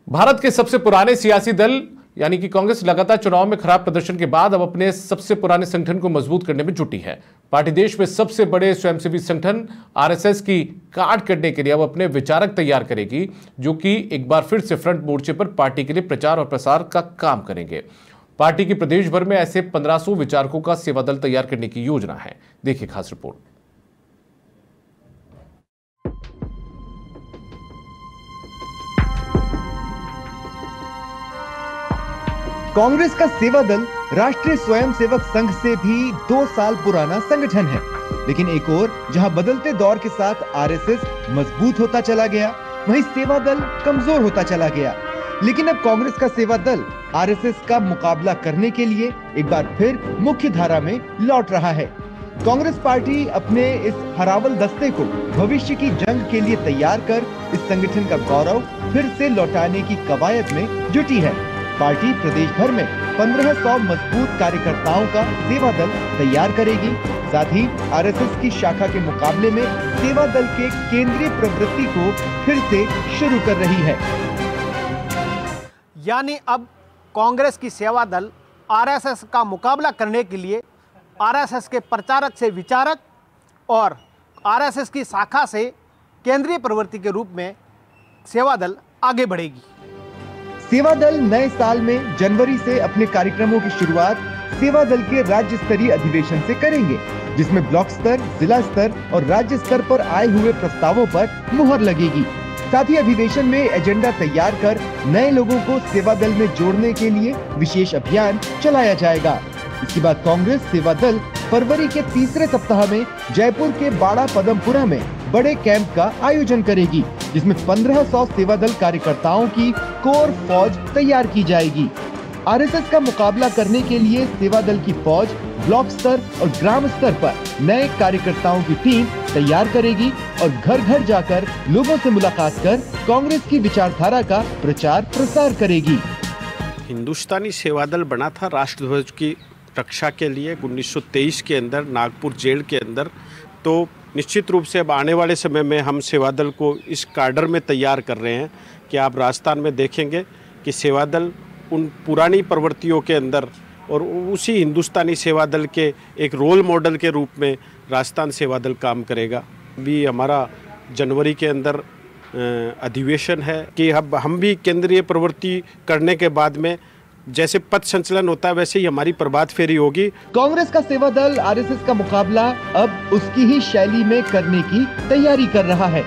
भारत के सबसे पुराने सियासी दल यानी कि कांग्रेस लगातार चुनाव में खराब प्रदर्शन के बाद अब अपने सबसे पुराने संगठन को मजबूत करने में जुटी है। पार्टी देश में सबसे बड़े स्वयंसेवी संगठन आरएसएस की काट करने के लिए अब अपने विचारक तैयार करेगी, जो कि एक बार फिर से फ्रंट मोर्चे पर पार्टी के लिए प्रचार और प्रसार का काम करेंगे। पार्टी की प्रदेश भर में ऐसे 1500 विचारकों का सेवा दल तैयार करने की योजना है। देखिए खास रिपोर्ट। कांग्रेस का सेवा दल राष्ट्रीय स्वयंसेवक संघ से भी 2 साल पुराना संगठन है, लेकिन एक ओर जहां बदलते दौर के साथ आरएसएस मजबूत होता चला गया, वहीं सेवा दल कमजोर होता चला गया। लेकिन अब कांग्रेस का सेवा दल आरएसएस का मुकाबला करने के लिए एक बार फिर मुख्य धारा में लौट रहा है। कांग्रेस पार्टी अपने इस हरावल दस्ते को भविष्य की जंग के लिए तैयार कर इस संगठन का गौरव फिर से लौटाने की कवायद में जुटी है। पार्टी प्रदेश भर में 1500 मजबूत कार्यकर्ताओं का सेवा दल तैयार करेगी। साथ ही आरएसएस की शाखा के मुकाबले में सेवा दल के केंद्रीय प्रवृत्ति को फिर से शुरू कर रही है। यानी अब कांग्रेस की सेवा दल आरएसएस का मुकाबला करने के लिए आरएसएस के प्रचारक से विचारक और आरएसएस की शाखा से केंद्रीय प्रवृत्ति के रूप में सेवा दल आगे बढ़ेगी। सेवा दल नए साल में जनवरी से अपने कार्यक्रमों की शुरुआत सेवा दल के राज्य स्तरीय अधिवेशन से करेंगे, जिसमें ब्लॉक स्तर, जिला स्तर और राज्य स्तर पर आए हुए प्रस्तावों पर मुहर लगेगी। साथ ही अधिवेशन में एजेंडा तैयार कर नए लोगों को सेवा दल में जोड़ने के लिए विशेष अभियान चलाया जाएगा। इसके बाद कांग्रेस सेवा दल फरवरी के तीसरे सप्ताह में जयपुर के बाड़ा पदमपुरा में बड़े कैंप का आयोजन करेगी, जिसमें 1500 सेवा दल कार्यकर्ताओं की कोर फौज तैयार की जाएगी। आरएसएस का मुकाबला करने के लिए सेवा दल की फौज ब्लॉक स्तर और ग्राम स्तर पर नए कार्यकर्ताओं की टीम तैयार करेगी और घर घर जाकर लोगों से मुलाकात कर कांग्रेस की विचारधारा का प्रचार प्रसार करेगी। हिंदुस्तानी सेवा दल बना था राष्ट्रध्वज की रक्षा के लिए 1923 के अंदर नागपुर जेल के अंदर। तो निश्चित रूप से अब आने वाले समय में हम सेवा दल को इस कार्डर में तैयार कर रहे हैं कि आप राजस्थान में देखेंगे कि सेवा दल उन पुरानी प्रवृत्तियों के अंदर और उसी हिंदुस्तानी सेवा दल के एक रोल मॉडल के रूप में राजस्थान सेवा दल काम करेगा। भी हमारा जनवरी के अंदर अधिवेशन है कि अब हम भी केंद्रीय प्रवृत्ति करने के बाद में जैसे पथ संचलन होता है वैसे ही हमारी प्रभात फेरी होगी। कांग्रेस का सेवा दल आरएसएस का मुकाबला अब उसकी ही शैली में करने की तैयारी कर रहा है।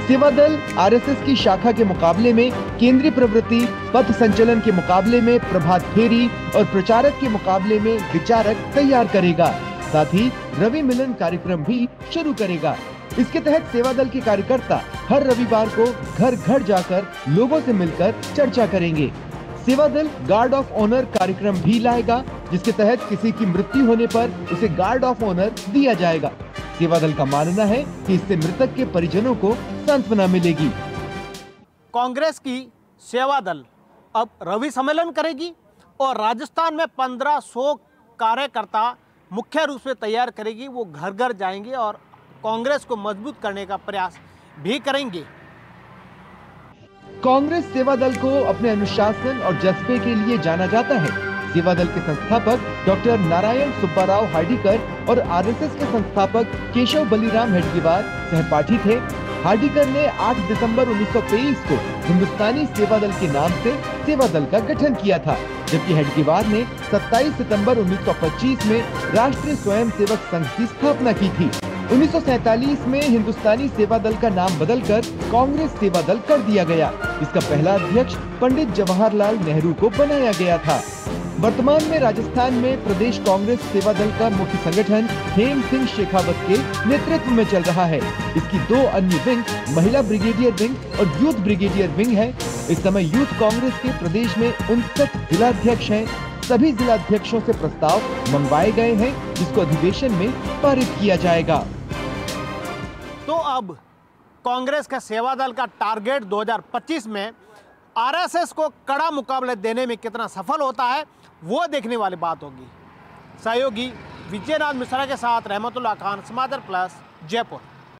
सेवा दल आरएसएस की शाखा के मुकाबले में केंद्रीय प्रवृत्ति, पथ संचलन के मुकाबले में प्रभात फेरी और प्रचारक के मुकाबले में विचारक तैयार करेगा। साथ ही रवि मिलन कार्यक्रम भी शुरू करेगा। इसके तहत सेवा दल के कार्यकर्ता हर रविवार को घर घर जाकर लोगों से मिलकर चर्चा करेंगे। सेवा दल गार्ड ऑफ ऑनर कार्यक्रम भी लाएगा, जिसके तहत किसी की मृत्यु होने पर उसे गार्ड ऑफ ऑनर दिया जाएगा। सेवा दल का मानना है कि इससे मृतक के परिजनों को सांत्वना मिलेगी। कांग्रेस की सेवा दल अब रवि सम्मेलन करेगी और राजस्थान में 1500 कार्यकर्ता मुख्य रूप से तैयार करेगी। वो घर घर जाएंगे और कांग्रेस को मजबूत करने का प्रयास भी करेंगे। कांग्रेस सेवा दल को अपने अनुशासन और जज्बे के लिए जाना जाता है। सेवा दल के संस्थापक डॉक्टर नारायण सुब्बाराव हार्डीकर और आरएसएस के संस्थापक केशव बलिराम हेडगेवार सहपाठी थे। हार्डीकर ने 8 दिसंबर 1923 को हिंदुस्तानी सेवा दल के नाम से सेवा दल का गठन किया था, जबकि हेडगेवार ने 27 सितंबर 1925 में राष्ट्रीय स्वयंसेवक संघ की स्थापना की थी। 1947 में हिंदुस्तानी सेवा दल का नाम बदलकर कांग्रेस सेवा दल कर दिया गया। इसका पहला अध्यक्ष पंडित जवाहरलाल नेहरू को बनाया गया था। वर्तमान में राजस्थान में प्रदेश कांग्रेस सेवा दल का मुख्य संगठन हेम सिंह शेखावत के नेतृत्व में चल रहा है। इसकी 2 अन्य विंग महिला ब्रिगेडियर विंग और यूथ ब्रिगेडियर विंग है। इस समय यूथ कांग्रेस के प्रदेश में 59 जिलाध्यक्ष हैं। सभी जिलाध्यक्षों से प्रस्ताव मंगवाए गए हैं, जिसको अधिवेशन में पारित किया जाएगा। तो अब कांग्रेस का सेवा दल का टारगेट 2025 में आरएसएस को कड़ा मुकाबले देने में कितना सफल होता है, वो देखने वाली बात होगी। सहयोगी विजयनाथ मिश्रा के साथ रहमतुल्लाह खान, समाचार प्लस, जयपुर।